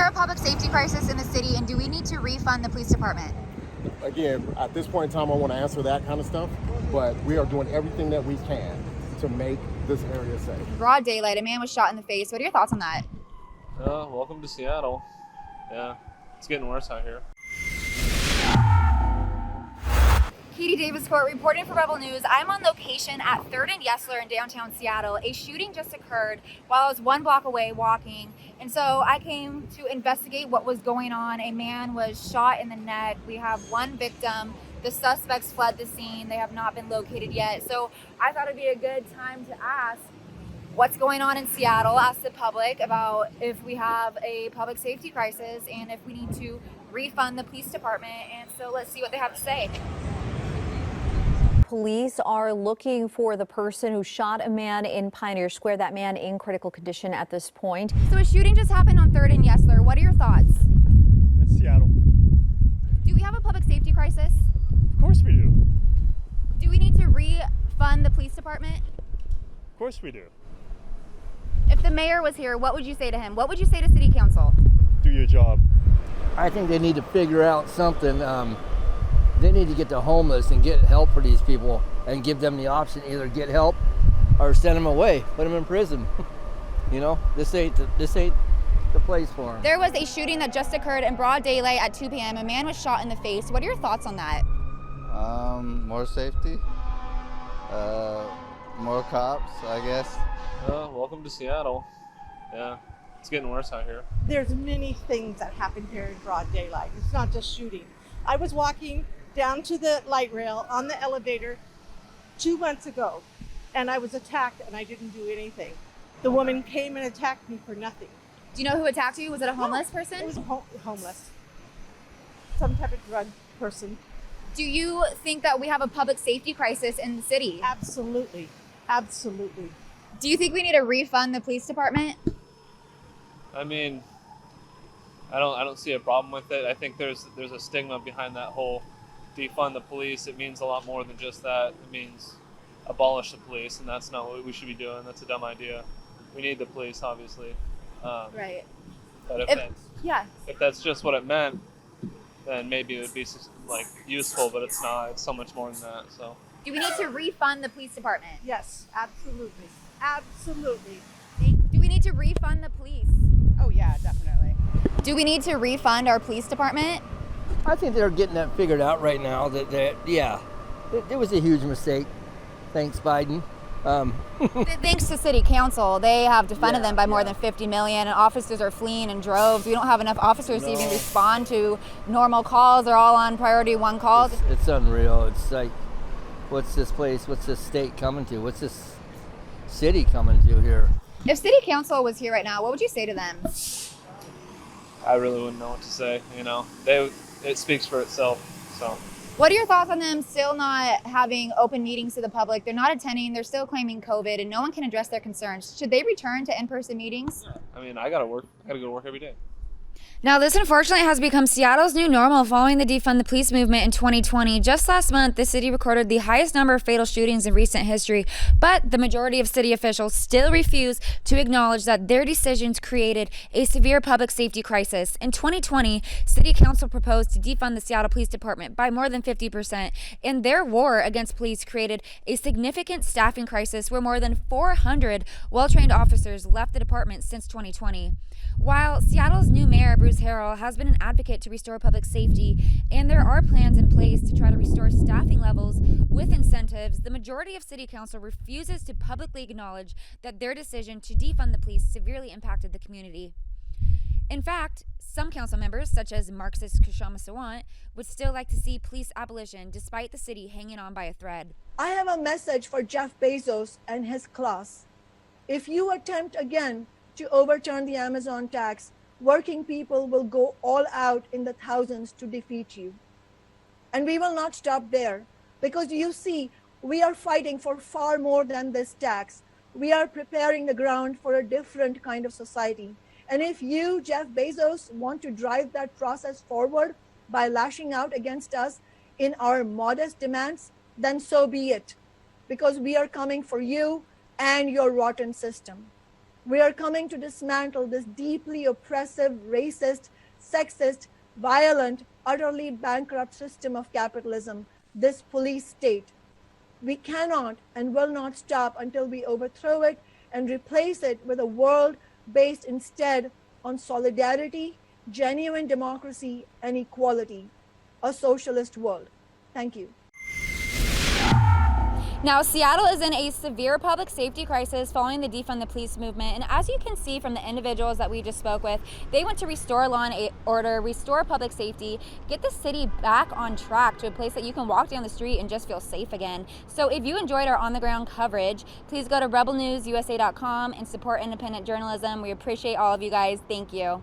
there a public safety crisis in the city, and do we need to refund the police department? Again, at this point in time, I want to answer that kind of stuff, but we are doing everything that we can to make this area safe. Broad daylight, a man was shot in the face. What are your thoughts on that? Welcome to Seattle. Yeah, it's getting worse out here. Katie Davis-Court reporting for Rebel News. I'm on location at 3rd and Yesler in downtown Seattle. A shooting just occurred while I was 1 block away walking. And so I came to investigate what was going on. A man was shot in the neck. We have one victim. The suspects fled the scene. They have not been located yet. So I thought it'd be a good time to ask what's going on in Seattle, ask the public about if we have a public safety crisis and if we need to refund the police department. And so let's see what they have to say. Police are looking for the person who shot a man in Pioneer Square, that man in critical condition at this point. So a shooting just happened on 3rd and Yesler. What are your thoughts? It's Seattle. Do we have a public safety crisis? Of course we do. Do we need to refund the police department? Of course we do. If the mayor was here, what would you say to him? What would you say to city council? Do your job. I think they need to figure out something. They need to get the homeless and get help for these people and give them the option, either get help or send them away, put them in prison. You know, this ain't the place for them. There was a shooting that just occurred in broad daylight at 2 p.m. A man was shot in the face. What are your thoughts on that? More safety, more cops, I guess. Welcome to Seattle. Yeah, it's getting worse out here. There's many things that happen here in broad daylight. It's not just shooting. I was walking down to the light rail on the elevator 2 months ago, and I was attacked, and I didn't do anything. The woman came and attacked me for nothing. Do you know who attacked you? Was it a homeless person? It was homeless. Some type of drug person. Do you think that we have a public safety crisis in the city? Absolutely. Absolutely. Do you think we need to refund the police department? I mean, I don't see a problem with it. I think there's a stigma behind that whole defund the police. It means a lot more than just that. It means abolish the police, and that's not what we should be doing. That's a dumb idea. We need the police, obviously. Right. But if that's just what it meant, then maybe it would be like useful. But it's not. It's so much more than that. So. Do we need to refund the police department? Yes, absolutely. Absolutely. Do we need to refund the police? Oh yeah, definitely. Do we need to refund our police department? I think they're getting that figured out right now. It was a huge mistake. Thanks, Biden. Thanks to city council, they have defunded them by more than 50 million, and officers are fleeing in droves. We don't have enough officers to even respond to normal calls. They're all on priority 1 calls. It's unreal. It's like, what's this place? What's this state coming to? What's this city coming to here? If city council was here right now, what would you say to them? I really wouldn't know what to say. You know, it speaks for itself. So. What are your thoughts on them still not having open meetings to the public? They're not attending. They're still claiming COVID, and no one can address their concerns. Should they return to in-person meetings? I mean, I gotta go to work every day. Now, this unfortunately has become Seattle's new normal following the defund the police movement in 2020. Just last month, the city recorded the highest number of fatal shootings in recent history, but the majority of city officials still refuse to acknowledge that their decisions created a severe public safety crisis. In 2020, city council proposed to defund the Seattle Police Department by more than 50%, and their war against police created a significant staffing crisis where more than 400 well-trained officers left the department since 2020. While Seattle's new mayor, Bruce Harrell, has been an advocate to restore public safety, and there are plans in place to try to restore staffing levels with incentives, the majority of city council refuses to publicly acknowledge that their decision to defund the police severely impacted the community. In fact, some council members, such as Marxist Kshama Sawant, would still like to see police abolition despite the city hanging on by a thread. I have a message for Jeff Bezos and his class. If you attempt again to overturn the Amazon tax, working people will go all out in the thousands to defeat you. And we will not stop there, because you see, we are fighting for far more than this tax. We are preparing the ground for a different kind of society. And if you, Jeff Bezos, want to drive that process forward by lashing out against us in our modest demands, then so be it, because we are coming for you and your rotten system. We are coming to dismantle this deeply oppressive, racist, sexist, violent, utterly bankrupt system of capitalism, this police state. We cannot and will not stop until we overthrow it and replace it with a world based instead on solidarity, genuine democracy, and equality. A socialist world. Thank you. Now, Seattle is in a severe public safety crisis following the defund the police movement. And as you can see from the individuals that we just spoke with, they want to restore law and order, restore public safety, get the city back on track to a place that you can walk down the street and just feel safe again. So if you enjoyed our on-the-ground coverage, please go to rebelnewsusa.com and support independent journalism. We appreciate all of you guys. Thank you.